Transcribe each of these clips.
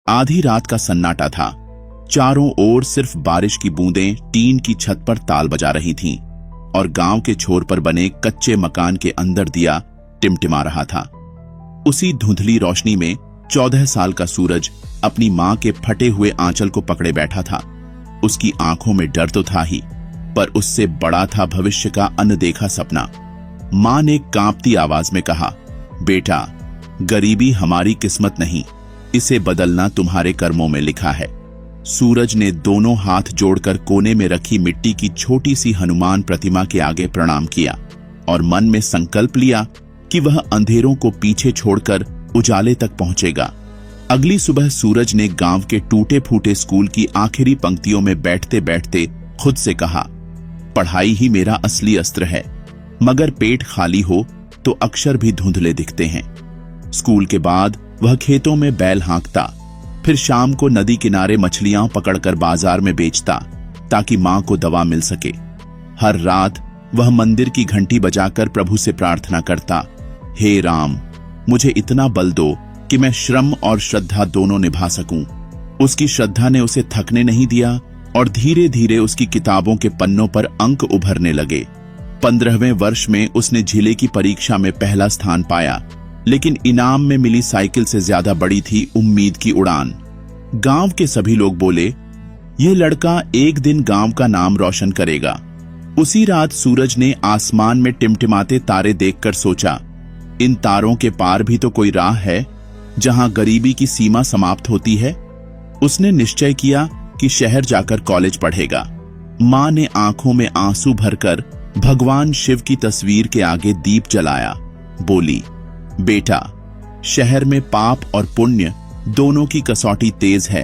आधी रात का सन्नाटा था। चारों ओर सिर्फ बारिश की बूंदें टीन की छत पर ताल बजा रही थीं और गांव के छोर पर बने कच्चे मकान के अंदर दिया टिमटिमा रहा था। उसी धुंधली रोशनी में 14 साल का सूरज अपनी मां के फटे हुए आंचल को पकड़े बैठा था। उसकी आंखों में डर तो था ही, पर उससे बड़ा था भविष्य का अनदेखा सपना। मां ने कांपती आवाज में कहा, बेटा, गरीबी हमारी किस्मत नहीं, इसे बदलना तुम्हारे कर्मों में लिखा है। सूरज ने दोनों हाथ जोड़कर कोने में रखी मिट्टी की छोटी सी हनुमान प्रतिमा के आगे प्रणाम किया और मन में संकल्प लिया कि वह अंधेरों को पीछे छोड़कर उजाले तक पहुंचेगा। अगली सुबह सूरज ने गांव के टूटे फूटे स्कूल की आखिरी पंक्तियों में बैठते बैठते खुद से कहा, पढ़ाई ही मेरा असली अस्त्र है, मगर पेट खाली हो तो अक्षर भी धुंधले दिखते हैं। स्कूल के बाद वह खेतों में बैल हाँकता, फिर शाम को नदी किनारे मछलियां पकड़कर बाजार में बेचता ताकि मां को दवा मिल सके। हर रात वह मंदिर की घंटी बजाकर प्रभु से प्रार्थना करता, हे राम, मुझे इतना बल दो कि मैं श्रम और श्रद्धा दोनों निभा सकूं। उसकी श्रद्धा ने उसे थकने नहीं दिया और धीरे धीरे उसकी किताबों के पन्नों पर अंक उभरने लगे। 15वें वर्ष में उसने जिले की परीक्षा में पहला स्थान पाया, लेकिन इनाम में मिली साइकिल से ज्यादा बड़ी थी उम्मीद की उड़ान। गांव के सभी लोग बोले, यह लड़का एक दिन गांव का नाम रोशन करेगा। उसी रात सूरज ने आसमान में टिमटिमाते तारे देखकर सोचा, इन तारों के पार भी तो कोई राह है जहां गरीबी की सीमा समाप्त होती है। उसने निश्चय किया कि शहर जाकर कॉलेज पढ़ेगा। मां ने आंखों में आंसू भरकर भगवान शिव की तस्वीर के आगे दीप जलाया। बोली, बेटा, शहर में पाप और पुण्य दोनों की कसौटी तेज है,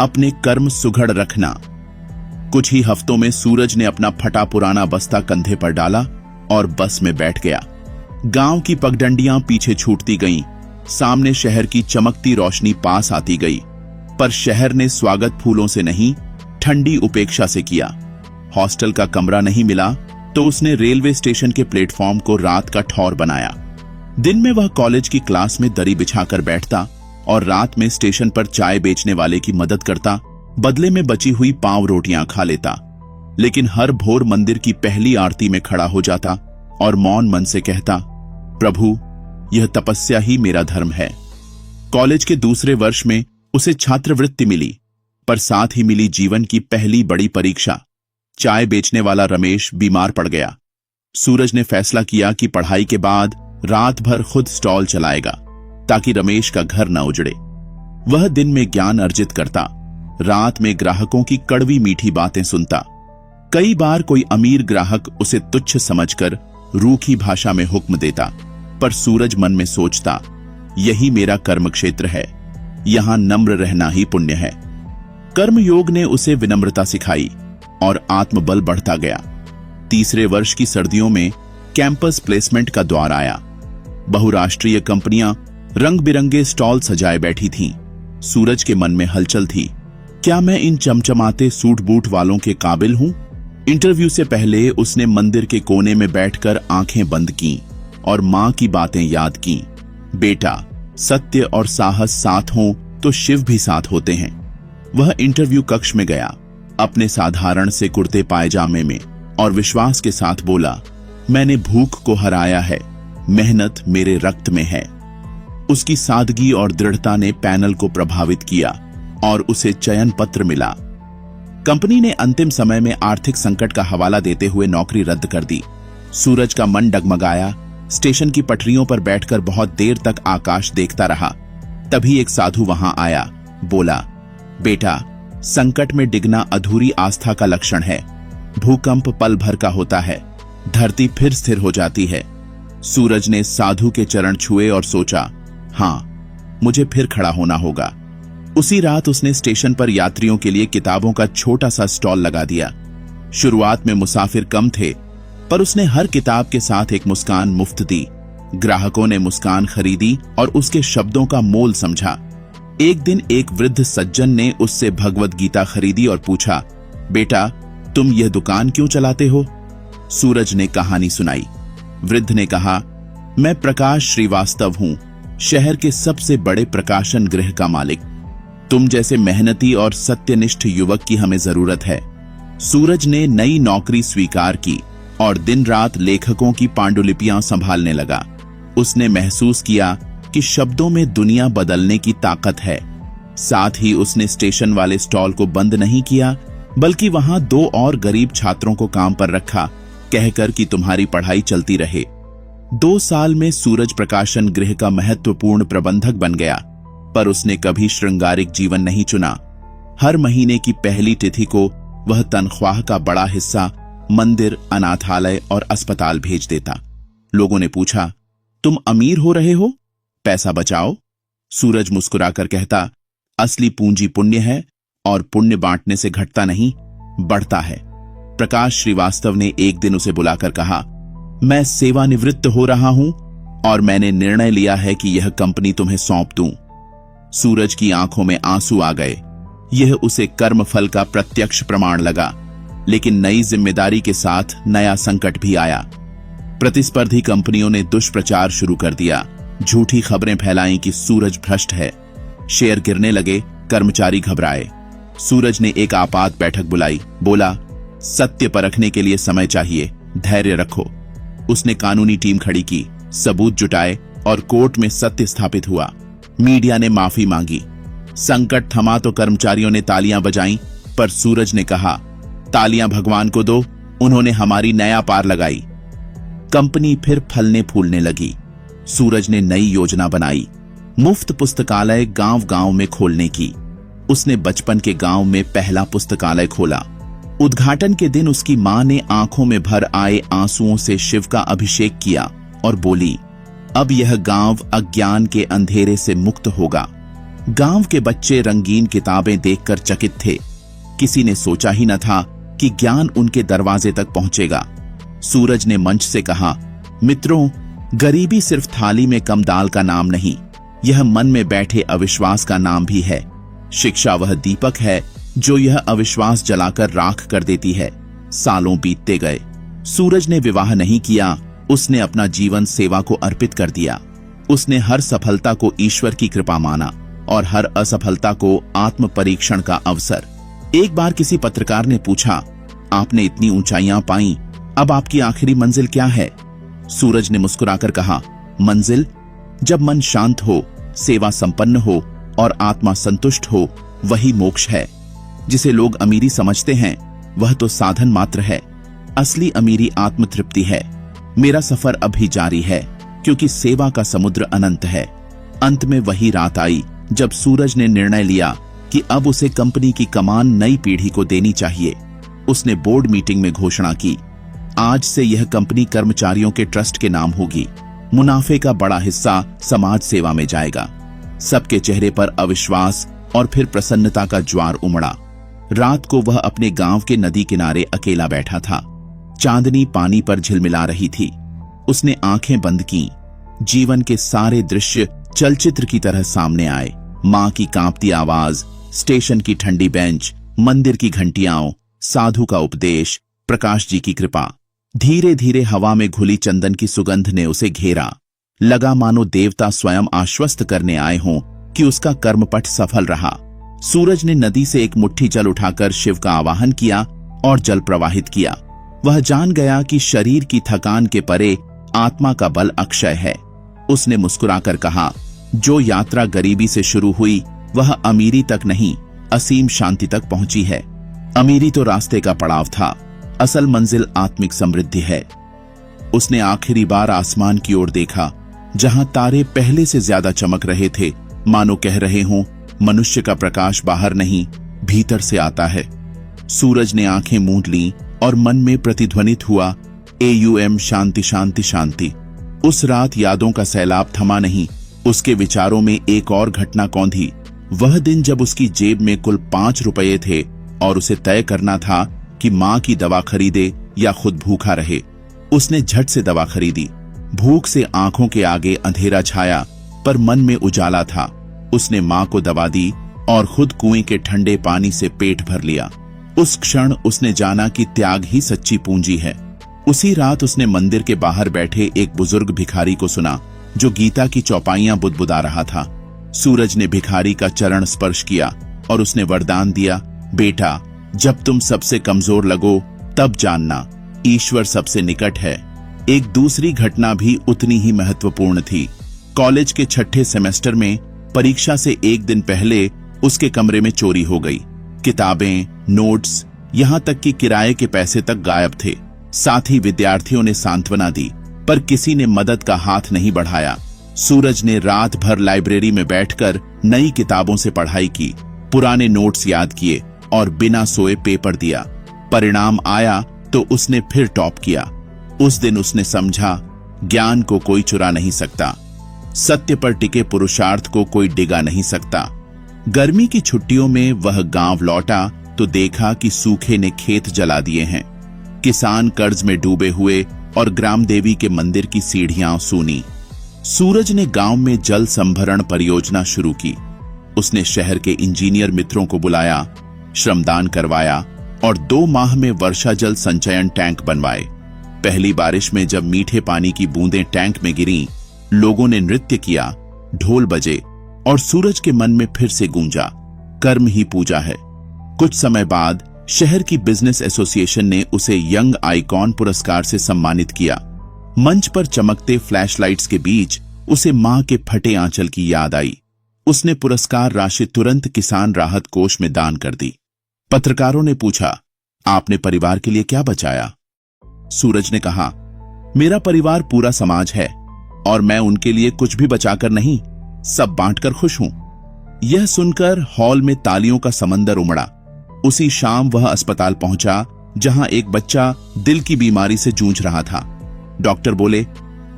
अपने कर्म सुघड़ रखना। कुछ ही हफ्तों में सूरज ने अपना फटा पुराना बस्ता कंधे पर डाला और बस में बैठ गया। गांव की पगडंडियां पीछे छूटती गईं, सामने शहर की चमकती रोशनी पास आती गई, पर शहर ने स्वागत फूलों से नहीं, ठंडी उपेक्षा से किया। हॉस्टल का कमरा नहीं मिला तो उसने रेलवे स्टेशन के प्लेटफॉर्म को रात का ठौर बनाया। दिन में वह कॉलेज की क्लास में दरी बिछाकर बैठता और रात में स्टेशन पर चाय बेचने वाले की मदद करता, बदले में बची हुई पाव रोटियां खा लेता। लेकिन हर भोर मंदिर की पहली आरती में खड़ा हो जाता और मौन मन से कहता, प्रभु, यह तपस्या ही मेरा धर्म है। कॉलेज के दूसरे वर्ष में उसे छात्रवृत्ति मिली, पर साथ ही मिली जीवन की पहली बड़ी परीक्षा। चाय बेचने वाला रमेश बीमार पड़ गया। सूरज ने फैसला किया कि पढ़ाई के बाद रात भर खुद स्टॉल चलाएगा ताकि रमेश का घर न उजड़े। वह दिन में ज्ञान अर्जित करता, रात में ग्राहकों की कड़वी मीठी बातें सुनता। कई बार कोई अमीर ग्राहक उसे तुच्छ समझकर रूखी भाषा में हुक्म देता, पर सूरज मन में सोचता, यही मेरा कर्म क्षेत्र है, यहां नम्र रहना ही पुण्य है। कर्मयोग ने उसे विनम्रता सिखाई और आत्मबल बढ़ता गया। तीसरे वर्ष की सर्दियों में कैंपस प्लेसमेंट का द्वार आया। बहुराष्ट्रीय कंपनियां रंग बिरंगे स्टॉल सजाए बैठी थीं। सूरज के मन में हलचल थी, क्या मैं इन चमचमाते सूट बूट वालों के काबिल हूं? इंटरव्यू से पहले उसने मंदिर के कोने में बैठकर आंखें बंद की और मां की बातें याद की। बेटा, सत्य और साहस साथ हों तो शिव भी साथ होते हैं। वह इंटरव्यू कक्ष में गया, अपने साधारण से कुर्ते पायजामे में, और विश्वास के साथ बोला, मैंने भूख को हराया है, मेहनत मेरे रक्त में है। उसकी सादगी और दृढ़ता ने पैनल को प्रभावित किया और उसे चयन पत्र मिला। कंपनी ने अंतिम समय में आर्थिक संकट का हवाला देते हुए नौकरी रद्द कर दी। सूरज का मन डगमगाया। स्टेशन की पटरियों पर बैठकर बहुत देर तक आकाश देखता रहा। तभी एक साधु वहां आया। बोला, बेटा, संकट में डिगना अधूरी आस्था का लक्षण है। भूकंप पल भर का होता है, धरती फिर स्थिर हो जाती है। सूरज ने साधु के चरण छुए और सोचा, हाँ, मुझे फिर खड़ा होना होगा। उसी रात उसने स्टेशन पर यात्रियों के लिए किताबों का छोटा सा स्टॉल लगा दिया। शुरुआत में मुसाफिर कम थे, पर उसने हर किताब के साथ एक मुस्कान मुफ्त दी। ग्राहकों ने मुस्कान खरीदी और उसके शब्दों का मोल समझा। एक दिन एक वृद्ध सज्जन ने उससे भगवत गीता खरीदी और पूछा, बेटा, तुम यह दुकान क्यों चलाते हो? सूरज ने कहानी सुनाई। वृद्ध ने कहा, मैं प्रकाश श्रीवास्तव हूं, शहर के सबसे बड़े प्रकाशन गृह का मालिक। तुम जैसे मेहनती और सत्यनिष्ठ युवक की हमें जरूरत है। सूरज ने नई नौकरी स्वीकार की और दिन रात लेखकों की पांडुलिपियां संभालने लगा। उसने महसूस किया कि शब्दों में दुनिया बदलने की ताकत है। साथ ही उसने स्टेशन वाले स्टॉल को बंद नहीं किया, बल्कि वहां 2 और गरीब छात्रों को काम पर रखा, कहकर कि तुम्हारी पढ़ाई चलती रहे। 2 साल में सूरज प्रकाशन गृह का महत्वपूर्ण प्रबंधक बन गया, पर उसने कभी श्रृंगारिक जीवन नहीं चुना। हर महीने की पहली तिथि को वह तनख्वाह का बड़ा हिस्सा मंदिर, अनाथालय और अस्पताल भेज देता। लोगों ने पूछा, तुम अमीर हो रहे हो, पैसा बचाओ। सूरज मुस्कुराकर कहता, असली पूंजी पुण्य है और पुण्य बांटने से घटता नहीं, बढ़ता है। प्रकाश श्रीवास्तव ने एक दिन उसे बुलाकर कहा, मैं सेवानिवृत्त हो रहा हूं और मैंने निर्णय लिया है कि यह कंपनी तुम्हें सौंप दूं। सूरज की आंखों में आंसू आ गए। यह उसे कर्मफल का प्रत्यक्ष प्रमाण लगा, लेकिन नई जिम्मेदारी के साथ नया संकट भी आया। प्रतिस्पर्धी कंपनियों ने दुष्प्रचार शुरू कर दिया, झूठी खबरें फैलाईं कि सूरज भ्रष्ट है। शेयर गिरने लगे, कर्मचारी घबराए। सूरज ने एक आपात बैठक बुलाई, बोला, सत्य परखने के लिए समय चाहिए, धैर्य रखो। उसने कानूनी टीम खड़ी की, सबूत जुटाए और कोर्ट में सत्य स्थापित हुआ। मीडिया ने माफी मांगी। संकट थमा तो कर्मचारियों ने तालियां बजाईं, पर सूरज ने कहा, तालियां भगवान को दो, उन्होंने हमारी नया पार लगाई। कंपनी फिर फलने फूलने लगी। सूरज ने नई योजना बनाई, मुफ्त पुस्तकालय गांव-गांव में खोलने की। उसने बचपन के गांव में पहला पुस्तकालय खोला। उद्घाटन के दिन उसकी मां ने आंखों में भर आए आंसुओं से शिव का अभिषेक किया और बोली, अब यह गांव अज्ञान के अंधेरे से मुक्त होगा। गांव के बच्चे रंगीन किताबें देखकर चकित थे। किसी ने सोचा ही न था कि ज्ञान उनके दरवाजे तक पहुंचेगा। सूरज ने मंच से कहा, मित्रों, गरीबी सिर्फ थाली में कम दाल का नाम नहीं, यह मन में बैठे अविश्वास का नाम भी है। शिक्षा वह दीपक है जो यह अविश्वास जलाकर राख कर देती है। सालों बीतते गए। सूरज ने विवाह नहीं किया, उसने अपना जीवन सेवा को अर्पित कर दिया। उसने हर सफलता को ईश्वर की कृपा माना और हर असफलता को आत्म परीक्षण का अवसर। एक बार किसी पत्रकार ने पूछा, आपने इतनी ऊंचाइयां पाई, अब आपकी आखिरी मंजिल क्या है? सूरज ने मुस्कुराकर कहा, मंजिल, जब मन शांत हो, सेवा संपन्न हो और आत्मा संतुष्ट हो, वही मोक्ष है। जिसे लोग अमीरी समझते हैं, वह तो साधन मात्र है। असली अमीरी आत्मतृप्ति है। मेरा सफर अभी जारी है, क्योंकि सेवा का समुद्र अनंत है। अंत में वही रात आई जब सूरज ने निर्णय लिया कि अब उसे कंपनी की कमान नई पीढ़ी को देनी चाहिए। उसने बोर्ड मीटिंग में घोषणा की, आज से यह कंपनी कर्मचारियों के ट्रस्ट के नाम होगी। मुनाफे का बड़ा हिस्सा समाज सेवा में जाएगा। सबके चेहरे पर अविश्वास और फिर प्रसन्नता का ज्वार उमड़ा। रात को वह अपने गांव के नदी किनारे अकेला बैठा था। चांदनी पानी पर झिलमिला रही थी। उसने आंखें बंद की। जीवन के सारे दृश्य चलचित्र की तरह सामने आए। मां की कांपती आवाज, स्टेशन की ठंडी बेंच, मंदिर की घंटियां, साधु का उपदेश, प्रकाश जी की कृपा। धीरे धीरे हवा में घुली चंदन की सुगंध ने उसे घेरा। लगा मानो देवता स्वयं आश्वस्त करने आए हों कि उसका कर्मपथ सफल रहा। सूरज ने नदी से एक मुट्ठी जल उठाकर शिव का आवाहन किया और जल प्रवाहित किया। वह जान गया कि शरीर की थकान के परे आत्मा का बल अक्षय है। उसने मुस्कुराकर कहा, जो यात्रा गरीबी से शुरू हुई, वह अमीरी तक नहीं, असीम शांति तक पहुंची है। अमीरी तो रास्ते का पड़ाव था, असल मंजिल आत्मिक समृद्धि है। उसने आखिरी बार आसमान की ओर देखा, जहां तारे पहले से ज्यादा चमक रहे थे, मानो कह रहे हों, मनुष्य का प्रकाश बाहर नहीं, भीतर से आता है। सूरज ने आंखें मूंद लीं और मन में प्रतिध्वनित हुआ, AUM शांति शांति शांति। उस रात यादों का सैलाब थमा नहीं। उसके विचारों में एक और घटना कौंधी। वह दिन जब उसकी जेब में कुल 5 रुपये थे और उसे तय करना था कि मां की दवा खरीदे या खुद भूखा रहे। उसने झट से दवा खरीदी। भूख से आंखों के आगे अंधेरा छाया, पर मन में उजाला था। उसने मां को दवा दी और खुद कुएं के ठंडे पानी से पेट भर लिया। उस क्षण उसने जाना कि त्याग ही सच्ची पूंजी है। उसी रात उसने मंदिर के बाहर बैठे एक बुजुर्ग भिखारी को सुना, जो गीता की चौपाइयां बुदबुदा रहा था। सूरज ने भिखारी का चरण स्पर्श किया और उसने वरदान दिया, बेटा, जब तुम सबसे कमजोर लगो तब जानना ईश्वर सबसे निकट है। एक दूसरी घटना भी उतनी ही महत्वपूर्ण थी। कॉलेज के छठे सेमेस्टर में परीक्षा से एक दिन पहले उसके कमरे में चोरी हो गई। किताबें, नोट्स, यहां तक कि किराए के पैसे तक गायब थे। साथ ही विद्यार्थियों ने सांत्वना दी, पर किसी ने मदद का हाथ नहीं बढ़ाया। सूरज ने रात भर लाइब्रेरी में बैठकर नई किताबों से पढ़ाई की, पुराने नोट्स याद किए और बिना सोए पेपर दिया। परिणाम आया तो उसने फिर टॉप किया। उस दिन उसने समझा, ज्ञान को कोई चुरा नहीं सकता, सत्य पर टिके पुरुषार्थ को कोई डिगा नहीं सकता। गर्मी की छुट्टियों में वह गांव लौटा तो देखा कि सूखे ने खेत जला दिए हैं। किसान कर्ज में डूबे हुए और ग्राम देवी के मंदिर की सीढ़ियां सूनी। सूरज ने गांव में जल संभरण परियोजना शुरू की। उसने शहर के इंजीनियर मित्रों को बुलाया, श्रमदान करवाया और 2 माह में वर्षा जल संचयन टैंक बनवाए। पहली बारिश में जब मीठे पानी की बूंदें टैंक में गिरीं, लोगों ने नृत्य किया, ढोल बजे और सूरज के मन में फिर से गूंजा, कर्म ही पूजा है। कुछ समय बाद शहर की बिजनेस एसोसिएशन ने उसे यंग आइकॉन पुरस्कार से सम्मानित किया। मंच पर चमकते फ्लैशलाइट्स के बीच उसे मां के फटे आंचल की याद आई। उसने पुरस्कार राशि तुरंत किसान राहत कोष में दान कर दी। पत्रकारों ने पूछा, आपने परिवार के लिए क्या बचाया? सूरज ने कहा, मेरा परिवार पूरा समाज है और मैं उनके लिए कुछ भी बचाकर नहीं, सब बांटकर खुश हूं। यह सुनकर हॉल में तालियों का समंदर उमड़ा। उसी शाम वह अस्पताल पहुंचा जहां एक बच्चा दिल की बीमारी से जूझ रहा था। डॉक्टर बोले,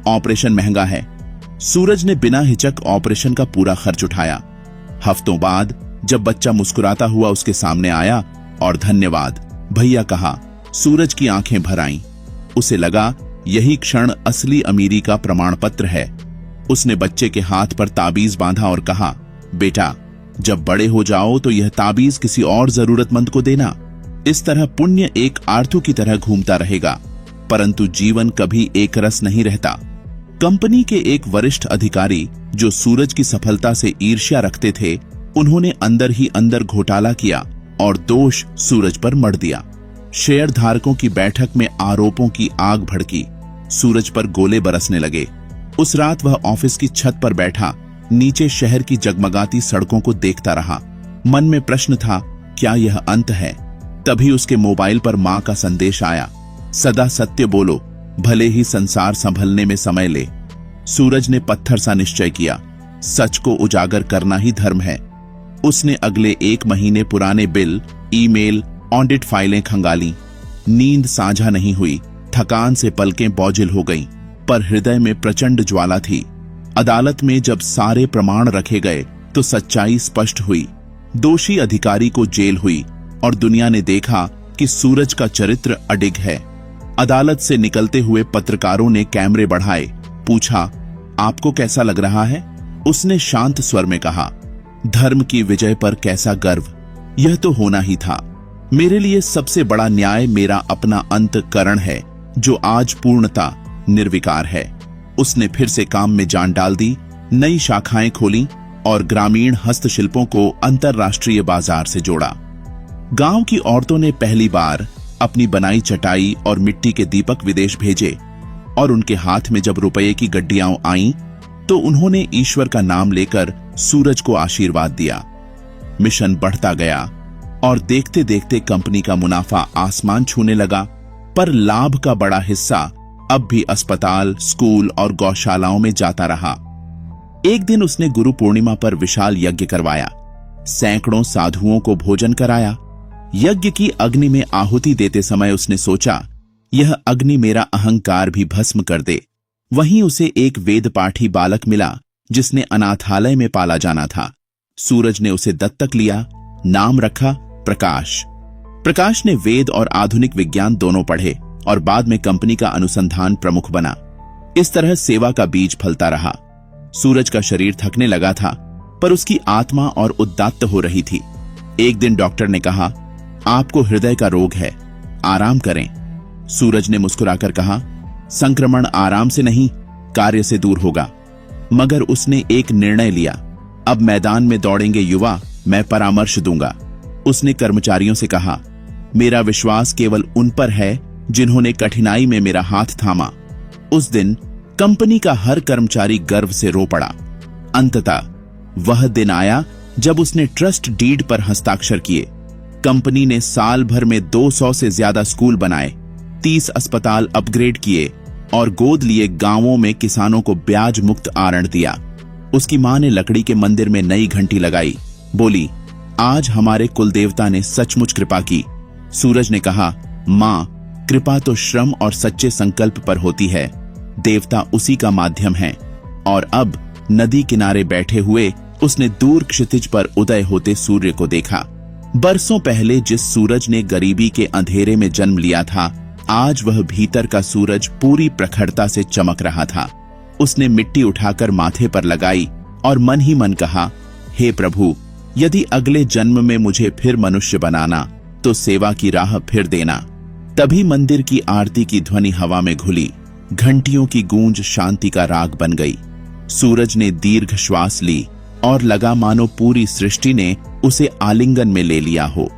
ऑपरेशन महंगा है। सूरज ने बिना हिचक ऑपरेशन का पूरा खर्च उठाया। हफ्तों बाद जब बच्चा मुस्कुराता हुआ उसके सामने आया और धन्यवाद भैया कहा, सूरज की आंखें भर आईं। उसे लगा यही क्षण असली अमीरी का प्रमाण पत्र है। उसने बच्चे के हाथ पर ताबीज बांधा और कहा, बेटा, जब बड़े हो जाओ तो यह ताबीज किसी और जरूरतमंद को देना। इस तरह पुण्य एक आर्थू की तरह घूमता रहेगा, परंतु जीवन कभी एक रस नहीं रहता। कंपनी के एक वरिष्ठ अधिकारी जो सूरज की सफलता से ईर्ष्या रखते थे, उन्होंने अंदर ही अंदर घोटाला किया और दोष सूरज पर मढ़ दिया। शेयर धारकों की बैठक में आरोपों की आग भड़की। सूरज पर गोले बरसने लगे। उस रात वह ऑफिस की छत पर बैठा नीचे शहर की जगमगाती सड़कों को देखता रहा। मन में प्रश्न था, क्या यह अंत है? तभी उसके मोबाइल पर मां का संदेश आया, सदा सत्य बोलो, भले ही संसार संभलने में समय ले। सूरज ने पत्थर सा निश्चय किया, सच को उजागर करना ही धर्म है। उसने अगले 1 महीने पुराने बिल, ईमेल, ऑडिट फाइलें खंगाली। नींद साझा नहीं हुई, थकान से पलकें बोझिल हो गईं, पर हृदय में प्रचंड ज्वाला थी। अदालत में जब सारे प्रमाण रखे गए तो सच्चाई स्पष्ट हुई। दोषी अधिकारी को जेल हुई और दुनिया ने देखा कि सूरज का चरित्र अडिग है। अदालत से निकलते हुए पत्रकारों ने कैमरे बढ़ाए। पूछा, आपको कैसा लग रहा है? उसने शांत स्वर में कहा, धर्म की विजय पर कैसा गर्व, यह तो होना ही था। मेरे लिए सबसे बड़ा न्याय मेरा अपना अंतःकरण है, जो आज पूर्णता निर्विकार है। उसने फिर से काम में जान डाल दी, नई शाखाएं खोली और ग्रामीण हस्तशिल्पों को अंतरराष्ट्रीय बाजार से जोड़ा। गांव की औरतों ने पहली बार अपनी बनाई चटाई और मिट्टी के दीपक विदेश भेजे और उनके हाथ में जब रुपये की गड्डियां आईं तो उन्होंने ईश्वर का नाम लेकर सूरज को आशीर्वाद दिया। मिशन बढ़ता गया और देखते देखते कंपनी का मुनाफा आसमान छूने लगा, पर लाभ का बड़ा हिस्सा अब भी अस्पताल, स्कूल और गौशालाओं में जाता रहा। एक दिन उसने गुरु पूर्णिमा पर विशाल यज्ञ करवाया। सैकड़ों साधुओं को भोजन कराया। यज्ञ की अग्नि में आहुति देते समय उसने सोचा, यह अग्नि मेरा अहंकार भी भस्म कर दे। वहीं उसे एक वेद पाठी बालक मिला जिसने अनाथालय में पाला जाना था। सूरज ने उसे दत्तक लिया, नाम रखा प्रकाश। प्रकाश ने वेद और आधुनिक विज्ञान दोनों पढ़े और बाद में कंपनी का अनुसंधान प्रमुख बना। इस तरह सेवा का बीज फलता रहा। सूरज का शरीर थकने लगा था, पर उसकी आत्मा और उद्दात्त हो रही थी। एक दिन डॉक्टर ने कहा, आपको हृदय का रोग है, आराम करें। सूरज ने मुस्कुराकर कहा, संक्रमण आराम से नहीं, कार्य से दूर होगा। मगर उसने एक निर्णय लिया, अब मैदान में दौड़ेंगे युवा, मैं परामर्श दूंगा। उसने कर्मचारियों से कहा, मेरा विश्वास केवल उन पर है जिन्होंने कठिनाई में मेरा हाथ थामा। उस दिन कंपनी का हर कर्मचारी गर्व से रो पड़ा। अंततः वह दिन आया जब उसने ट्रस्ट डीड पर हस्ताक्षर किए। कंपनी ने साल भर में 200 से ज्यादा स्कूल बनाए, 30 अस्पताल अपग्रेड किए और गोद लिए गांवों में किसानों को ब्याज मुक्त आरण दिया। उसकी मां ने लकड़ी के मंदिर में नई घंटी लगाई, बोली, आज हमारे कुलदेवता ने सचमुच कृपा की। सूरज ने कहा, मां, कृपा तो श्रम और सच्चे संकल्प पर होती है, देवता उसी का माध्यम है। और अब नदी किनारे बैठे हुए उसने दूर क्षितिज पर उदय होते सूर्य को देखा। बरसों पहले जिस सूरज ने गरीबी के अंधेरे में जन्म लिया था, आज वह भीतर का सूरज पूरी प्रखरता से चमक रहा था। उसने मिट्टी उठाकर माथे पर लगाई और मन ही मन कहा, हे प्रभु, यदि अगले जन्म में मुझे फिर मनुष्य बनाना तो सेवा की राह फिर देना। तभी मंदिर की आरती की ध्वनि हवा में घुली, घंटियों की गूंज शांति का राग बन गई। सूरज ने दीर्घ श्वास ली और लगा मानो पूरी सृष्टि ने उसे आलिंगन में ले लिया हो।